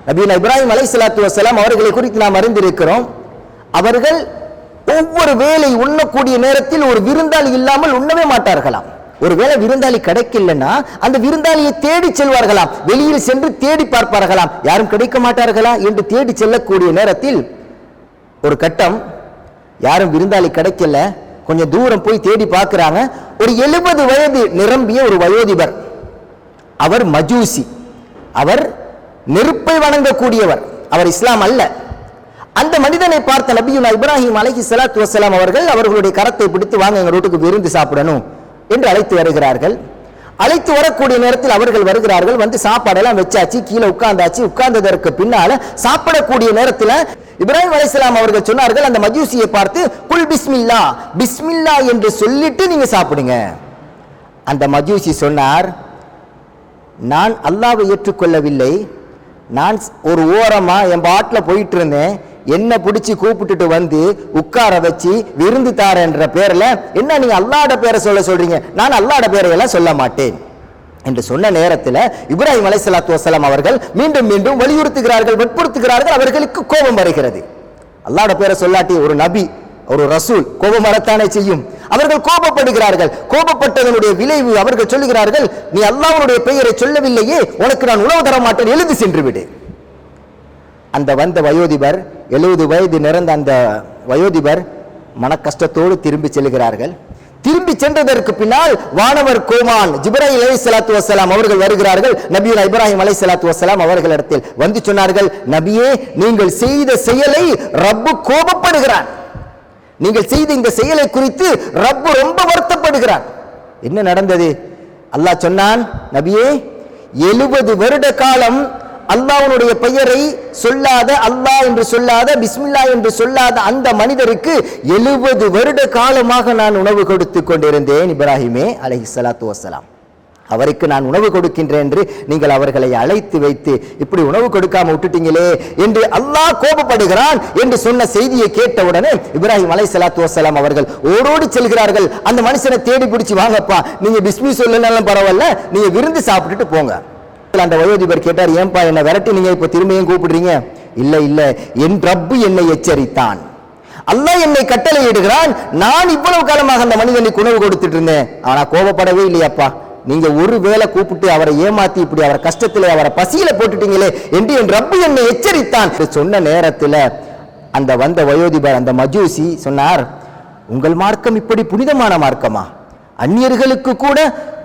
நபியுல்லா இப்ராஹிம் அலைஹிஸ்ஸலாத்து வஸ்ஸலாம் அவர்களை குறித்து நாம் அறிந்திருக்கிறோம். அவர்கள் ஒவ்வொரு வேளை உண்ணக்கூடிய நேரத்தில் ஒரு விருந்தாளி இல்லாமல் உண்ணவே மாட்டார்களாம். ஒருவேளை விருந்தாளி கிடைக்கலன்னா அந்த விருந்தாளியை தேடி செல்வார்களாம். வெளியில் சென்று தேடி பார்ப்பார்களாம், யாரும் கிடைக்க மாட்டார்களா என்று தேடி செல்லக்கூடிய நேரத்தில் ஒரு கட்டம், யாரும் விருந்தாளி கிடைக்கல, கொஞ்சம் தூரம் போய் தேடி பார்க்கிறாங்க. ஒரு 70 வயது நிரம்பிய ஒரு வயோதிபர், அவர் மஜூசி, அவர் நெருப்பை வணங்கக்கூடியவர், அவர் இஸ்லாம் அல்ல. அந்த மனிதனை பார்த்த நபியுல்லா இப்ராஹிம் அலைஹிஸ்ஸலாத்து வஸ்ஸலாம் அவர்கள் அவர்களுடைய கரத்தை பிடித்து, வாங்க எங்க வீட்டுக்கு விருந்து சாப்பிடணும் என்று அழைத்து வருகிறார்கள். அழைத்து வரக்கூடிய நேரத்தில் அவர்கள் வருகிறார்கள். வந்து சாப்பாடெல்லாம் வச்சாச்சு, கீழே உட்கார்ந்தாச்சு. உட்கார்ந்ததற்கு பின்னால சாப்பிடக்கூடிய நேரத்தில் இப்ராஹிம் அலைஹிஸ்ஸலாம் அவர்கள் சொன்னார்கள், அந்த மஜூசியை பார்த்து, குல் பிஸ்மில்லா, பிஸ்மில்லா என்று சொல்லிட்டு நீங்க சாப்பிடுங்க. அந்த மஜூசி சொன்னார், நான் அல்லாஹ்வை ஏற்றுக்கொள்ளவில்லை, நான் ஒரு ஓரமா என் பாட்டில் போயிட்டு இருந்தேன், என்ன பிடிச்சி கூப்பிட்டுட்டு வந்து உட்கார வச்சு விருந்து தார என்ற பேர்ல என்ன நீங்க அல்லாஹ்வோட பேரை சொல்றீங்க, நான் அல்லாஹ்வோட பேரை எல்லாம் சொல்ல மாட்டேன் என்று சொன்ன நேரத்தில் இப்ராஹிம் அலைஹிஸ்ஸலாத்து வஸ்ஸலாம் அவர்கள் மீண்டும் மீண்டும் வலியுறுத்துகிறார்கள், வற்புறுத்துகிறார்கள். அவர்களுக்கு கோபம் வருகிறது. அல்லாஹ்வோட பேரை சொல்லாட்டி ஒரு நபி, ஒரு ரசூல் கோபம் வரத்தானே செய்யும். அவர்கள் கோபப்படுகிறார்கள். கோபப்பட்டதனுடைய விளைவு அவர்கள் சொல்லுகிறார்கள், நீ அல்லாஹ்வுடைய பெயரை சொல்லவில்லையே, உனக்கு நான் உணவு தர மாட்டேன், எழுந்து சென்று விடு. அந்த வந்த வயோதிபர், 70 வயது நிறந்த அந்த வயோதிபர் மன கஷ்டத்தோடு திரும்பி செல்கிறார்கள். திரும்பி சென்றதற்கு பின்னால் வானவர் கோமான் ஜிப்ராயில் அலைஹிஸ்ஸலாத்து வஸ்ஸலாம் அவர்கள் வருகிறார்கள். நபியுல்லா இப்ராஹிம் அலைஹிஸ்ஸலாத்து வஸ்ஸலாம் அவர்களிடத்தில் வந்து சொன்னார்கள், நபியே, நீங்கள் செய்த செயலை ரப்பு கோபப்படுகிறான், நீங்கள் செய்த இந்த செயலை குறித்து ரப்பு ரொம்ப வருத்தப்படுகிறான். என்ன நடந்தது? அல்லாஹ் சொன்னான், நபியே, 70 வருட காலம் அல்லாஹ்வுடைய பெயரை சொல்லாத, அல்லாஹ் என்று சொல்லாத, பிஸ்மில்லா என்று சொல்லாத அந்த மனிதருக்கு 70 வருட காலமாக நான் உணவு கொடுத்து கொண்டிருந்தேன் இப்ராஹிமே அலைஹிஸ்ஸலாத்து வஸ்ஸலாம். அவருக்கு நான் உணவு கொடுக்கின்றேன் என்று நீங்கள் அவர்களை அழைத்து வைத்து இப்படி உணவு கொடுக்காம விட்டுட்டீங்களே என்று அல்லாஹ் கோபப்படுகிறான் என்று சொன்ன செய்தியை கேட்டவுடனே இப்ராஹிம் அலைஹிஸ்ஸலாத்து வஸ்ஸலாம் அவர்கள் ஓடோடி செல்கிறார்கள். அந்த மனுஷனை தேடி பிடிச்சி, வாங்கப்பா, நீங்க பிஸ்மி சொல்லனாலும் பரவாயில்ல, நீங்க விருந்து சாப்பிட்டுட்டு போங்க. அந்த வயோதிபர் கேட்டார், ஏன்பா என்ன விரட்டி நீங்க இப்ப திரும்பியும் கூப்பிடுறீங்க? இல்ல இல்ல, என் ரப்பு என்னை எச்சரித்தான், அல்லாஹ் என்னை கட்டளை இடுகிறான், நான் இவ்வளவு காலமாக அந்த மனிதனுக்கு உணவு கொடுத்துட்டு இருந்தேன், ஆனா கோபப்படவே இல்லையாப்பா, நீங்க ஒரு வேளை கூப்பிட்டு அவரை ஏமாத்தி இப்படி அவரை கஷ்டத்துல அவரை பசியில போட்டுட்டீங்களே என்று என் ரப்பு என்னை எச்சரித்தான் சொன்ன நேரத்தில் அந்த வந்த வயோதிபர், அந்த மஜூசி சொன்னார், உங்கள் மார்க்கம் இப்படி புனிதமான மார்க்கமா? அந்நியர்களுக்கு கூட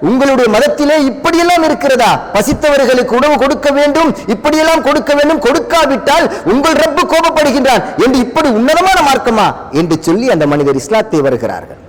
உங்களுடைய மதத்திலே இப்படியெல்லாம் இருக்கிறதா? பசித்தவர்களுக்கு உணவு கொடுக்க வேண்டும், இப்படியெல்லாம் கொடுக்க வேண்டும், கொடுக்காவிட்டால் உங்கள் ரப்பு கோபப்படுகின்றான் என்று இப்படி உன்னதமான மார்க்கமா என்று சொல்லி அந்த மனிதர் இஸ்லாத்தை வருகிறார்கள்.